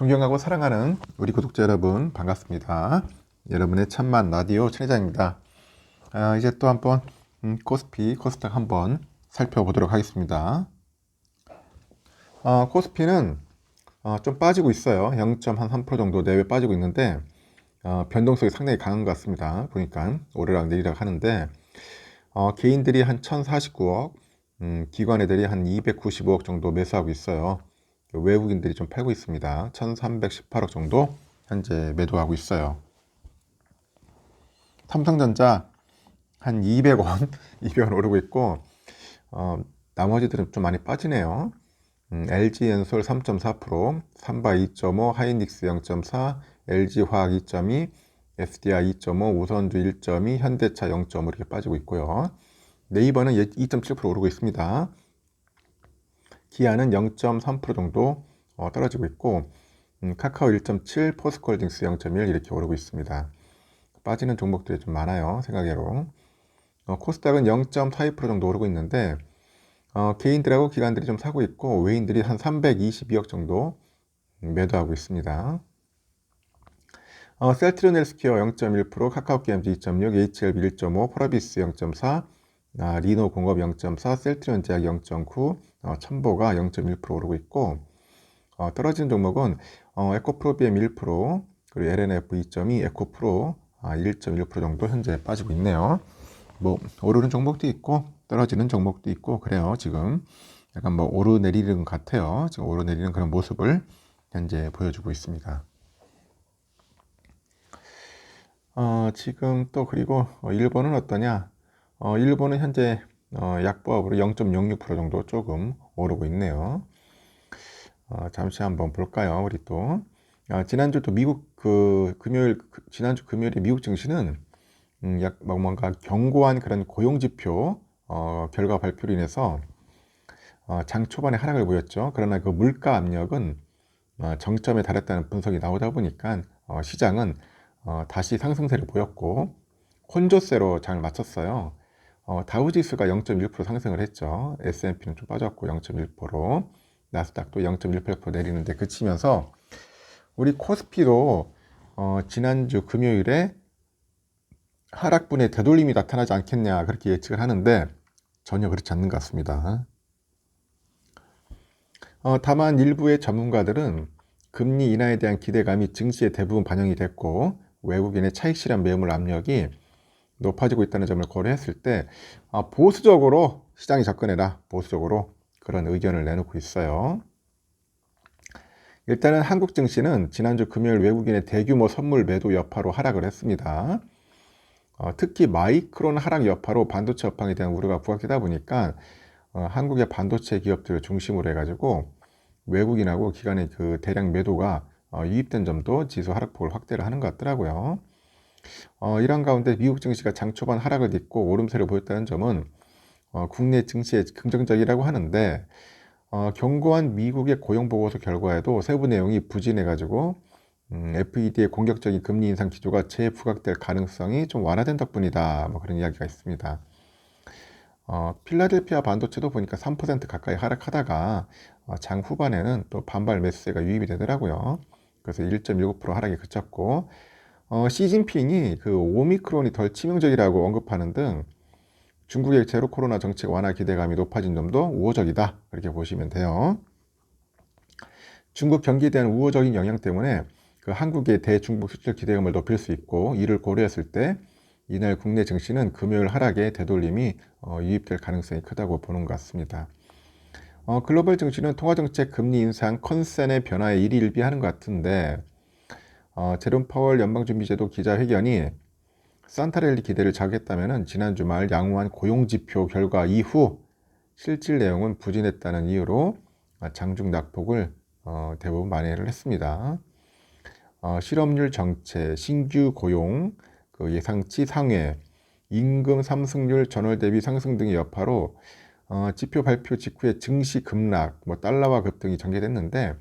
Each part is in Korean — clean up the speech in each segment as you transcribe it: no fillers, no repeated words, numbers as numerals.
존경하고 사랑하는 우리 구독자 여러분 반갑습니다. 여러분의 참만 라디오 천 회장입니다. 이제 또 한번 코스피, 코스닥 한번 살펴보도록 하겠습니다. 코스피는 좀 빠지고 있어요. 0.3% 정도 내외 빠지고 있는데 변동성이 상당히 강한 것 같습니다. 보니까 오르락 내리락 하는데 개인들이 한 1049억, 기관 애들이 한 295억 정도 매수하고 있어요. 외국인들이 좀 팔고 있습니다. 1318억 정도 현재 매도하고 있어요. 삼성전자 한 200원, 200원 오르고 있고 나머지들은 좀 많이 빠지네요. LG엔솔 3.4%, 삼바 2.5, 하이닉스 0.4, LG화학 2.2, SDI 2.5, 우선주 1.2, 현대차 0.5 이렇게 빠지고 있고요. 네이버는 2.7% 오르고 있습니다. 기아는 0.3% 정도 떨어지고 있고 카카오 1.7, 포스코홀딩스 0.1 이렇게 오르고 있습니다. 빠지는 종목들이 좀 많아요. 생각외로. 코스닥은 0.42% 정도 오르고 있는데 개인들하고 기관들이 좀 사고 있고 외인들이 한 322억 정도 매도하고 있습니다. 셀트리온 헬스케어 0.1%, 카카오게임즈 2.6, HLB 1.5, 펄어비스 0.4, 리노공업 0.4, 셀트리온 제약 0.9, 첨보가 0.1% 오르고 있고 떨어지는 종목은 에코프로비엠 1%, 그리고 LNF 2.2, 에코프로 1.1% 정도 현재 빠지고 있네요. 뭐 오르는 종목도 있고 떨어지는 종목도 있고 그래요. 지금 약간 뭐 오르내리는 것 같아요. 지금 오르내리는 그런 모습을 현재 보여주고 있습니다. 지금 또 그리고 일본은 어떠냐? 일본은 현재 약보합으로 0.06% 정도 조금 오르고 있네요. 잠시 한번 볼까요? 우리 또 지난주 또 미국 지난주 금요일에 미국 증시는 뭔가 견고한 그런 고용지표 결과 발표로 인해서 장 초반에 하락을 보였죠. 그러나 그 물가 압력은 정점에 달했다는 분석이 나오다 보니까 시장은 다시 상승세를 보였고 혼조세로 장을 마쳤어요. 다우지수가 0.1% 상승을 했죠. S&P는 좀 빠졌고 0.1%, 나스닥도 0.18% 내리는데 그치면서 우리 코스피도 지난주 금요일에 하락분의 되돌림이 나타나지 않겠냐 그렇게 예측을 하는데 전혀 그렇지 않는 것 같습니다. 다만 일부의 전문가들은 금리 인하에 대한 기대감이 증시에 대부분 반영이 됐고 외국인의 차익 실현 매물 압력이 높아지고 있다는 점을 고려했을 때 보수적으로 시장이 접근해라, 보수적으로 그런 의견을 내놓고 있어요. 일단은 한국 증시는 지난주 금요일 외국인의 대규모 선물 매도 여파로 하락을 했습니다. 특히 마이크론 하락 여파로 반도체 업황에 대한 우려가 부각되다 보니까 한국의 반도체 기업들을 중심으로 해가지고 외국인하고 기관의 그 대량 매도가 유입된 점도 지수 하락폭을 확대를 하는 것 같더라고요. 이런 가운데 미국 증시가 장 초반 하락을 딛고 오름세를 보였다는 점은 국내 증시에 긍정적이라고 하는데 견고한 미국의 고용보고서 결과에도 세부 내용이 부진해가지고 FED의 공격적인 금리 인상 기조가 재부각될 가능성이 좀 완화된 덕분이다. 뭐 그런 이야기가 있습니다. 필라델피아 반도체도 보니까 3% 가까이 하락하다가 장 후반에는 또 반발 매수세가 유입이 되더라고요. 그래서 1.19% 하락에 그쳤고 시진핑이 그 오미크론이 덜 치명적이라고 언급하는 등 중국의 제로 코로나 정책 완화 기대감이 높아진 점도 우호적이다. 그렇게 보시면 돼요. 중국 경기에 대한 우호적인 영향 때문에 그 한국의 대중국 수출 기대감을 높일 수 있고 이를 고려했을 때 이날 국내 증시는 금요일 하락에 되돌림이 유입될 가능성이 크다고 보는 것 같습니다. 글로벌 증시는 통화정책 금리 인상 컨센의 변화에 일희일비하는 것 같은데 제롬 파월 연방준비제도 기자회견이 산타랠리 기대를 자극했다면 지난 주말 양호한 고용지표 결과 이후 실질 내용은 부진했다는 이유로 장중 낙폭을 대부분 만회를 했습니다. 실업률 정체, 신규 고용, 그 예상치 상회, 임금 상승률 전월 대비 상승 등의 여파로 지표 발표 직후에 증시 급락, 달러화 급등이 전개됐는데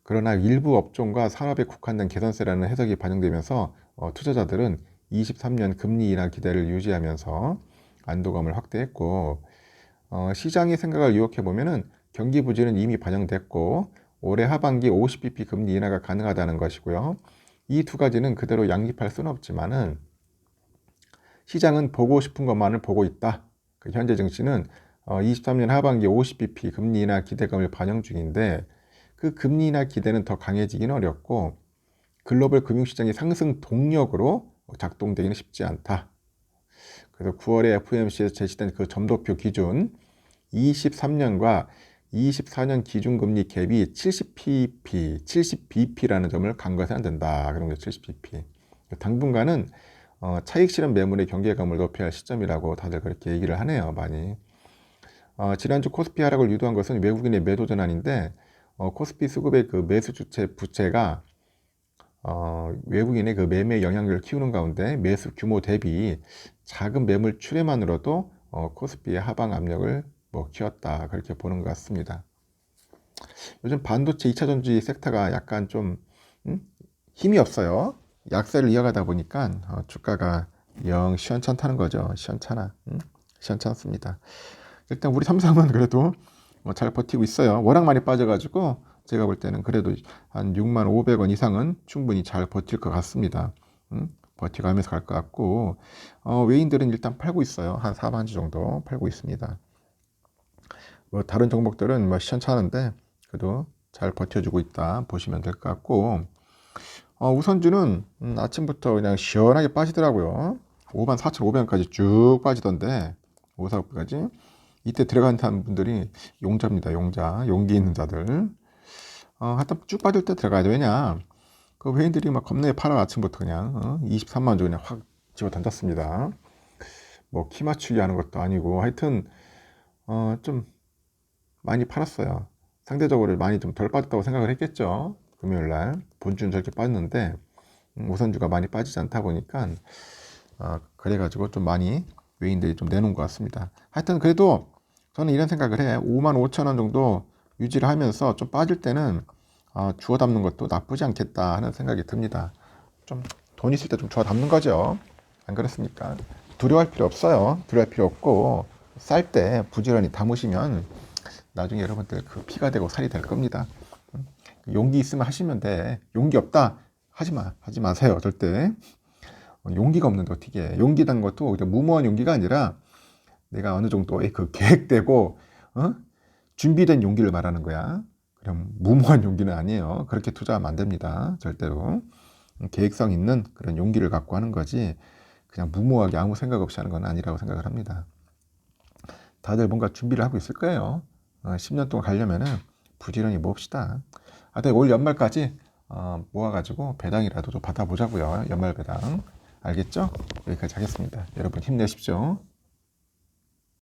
그러나 일부 업종과 산업에 국한된 개선세라는 해석이 반영되면서 투자자들은 23년 금리 인하 기대를 유지하면서 안도감을 확대했고 시장의 생각을 유혹해 보면은 경기 부진은 이미 반영됐고 올해 하반기 50bp 금리 인하가 가능하다는 것이고요. 이 두 가지는 그대로 양립할 수는 없지만은 시장은 보고 싶은 것만을 보고 있다. 현재 증시는 23년 하반기 50bp 금리 인하 기대감을 반영 중인데 그 금리 인하 기대는 더 강해지기는 어렵고 글로벌 금융시장의 상승 동력으로 작동되기는 쉽지 않다. 그래서 9월에 FOMC에서 제시된 그 점도표 기준 23년과 24년 기준금리 갭이 70bp라는 점을 간과해서는 안 된다. 그런 거죠. 70bp. 당분간은 차익 실현 매물의 경계감을 높여야 할 시점이라고 다들 그렇게 얘기를 하네요. 많이. 지난주 코스피 하락을 유도한 것은 외국인의 매도 전환인데 코스피 수급의 그 매수 주체 부채가 외국인의 그 매매 영향력을 키우는 가운데 매수 규모 대비 작은 매물 출회만으로도 코스피의 하방 압력을 키웠다. 그렇게 보는 것 같습니다. 요즘 반도체 2차 전지 섹터가 약간 좀 힘이 없어요. 약세를 이어가다 보니까 주가가 영 시원찮다는 거죠. 시원찮아. 시원찮습니다. 일단 우리 삼성은 그래도 잘 버티고 있어요. 워낙 많이 빠져가지고 제가 볼 때는 그래도 한 65,500원 이상은 충분히 잘 버틸 것 같습니다. 버티가면서 갈 것 같고 외인들은 일단 팔고 있어요. 한 4만주 정도 팔고 있습니다. 다른 종목들은 시원찮은데 그래도 잘 버텨주고 있다 보시면 될 것 같고 우선주는 아침부터 그냥 시원하게 빠지더라고요. 54,500원까지 쭉 빠지던데 54,500원까지 이때 들어간 분들이 용자입니다. 용자, 용기 있는 자들. 하여튼 쭉 빠질 때 들어가야 돼. 왜냐 그 회인들이 막 겁나게 팔아 아침부터 그냥 23만 원 그냥 확 집어 던졌습니다. 키 맞추기 하는 것도 아니고 하여튼 좀 많이 팔았어요. 상대적으로 많이 좀 덜 빠졌다고 생각을 했겠죠. 금요일날 본주는 저렇게 빠졌는데 우선주가 많이 빠지지 않다 보니까 그래가지고 좀 많이 외인들이 좀 내놓은 것 같습니다. 하여튼 그래도 저는 이런 생각을 해. 55,000원 정도 유지를 하면서 좀 빠질 때는 주워 담는 것도 나쁘지 않겠다 하는 생각이 듭니다. 좀 돈 있을 때 좀 주워 담는 거죠. 안 그렇습니까? 두려워할 필요 없어요. 두려워할 필요 없고 쌀 때 부지런히 담으시면 나중에 여러분들 그 피가 되고 살이 될 겁니다. 용기 있으면 하시면 돼. 용기 없다? 하지 마세요. 절대. 용기가 없는데 어떻게 해. 용기란 것도 무모한 용기가 아니라 내가 어느 정도의 그 계획되고 준비된 용기를 말하는 거야. 그럼 무모한 용기는 아니에요. 그렇게 투자하면 안 됩니다. 절대로. 계획성 있는 그런 용기를 갖고 하는 거지 그냥 무모하게 아무 생각 없이 하는 건 아니라고 생각을 합니다. 다들 뭔가 준비를 하고 있을 거예요. 10년 동안 가려면은 부지런히 모읍시다. 하여튼 올 연말까지 모아가지고 배당이라도 좀 받아보자고요. 연말 배당. 알겠죠? 여기까지 하겠습니다. 여러분 힘내십시오.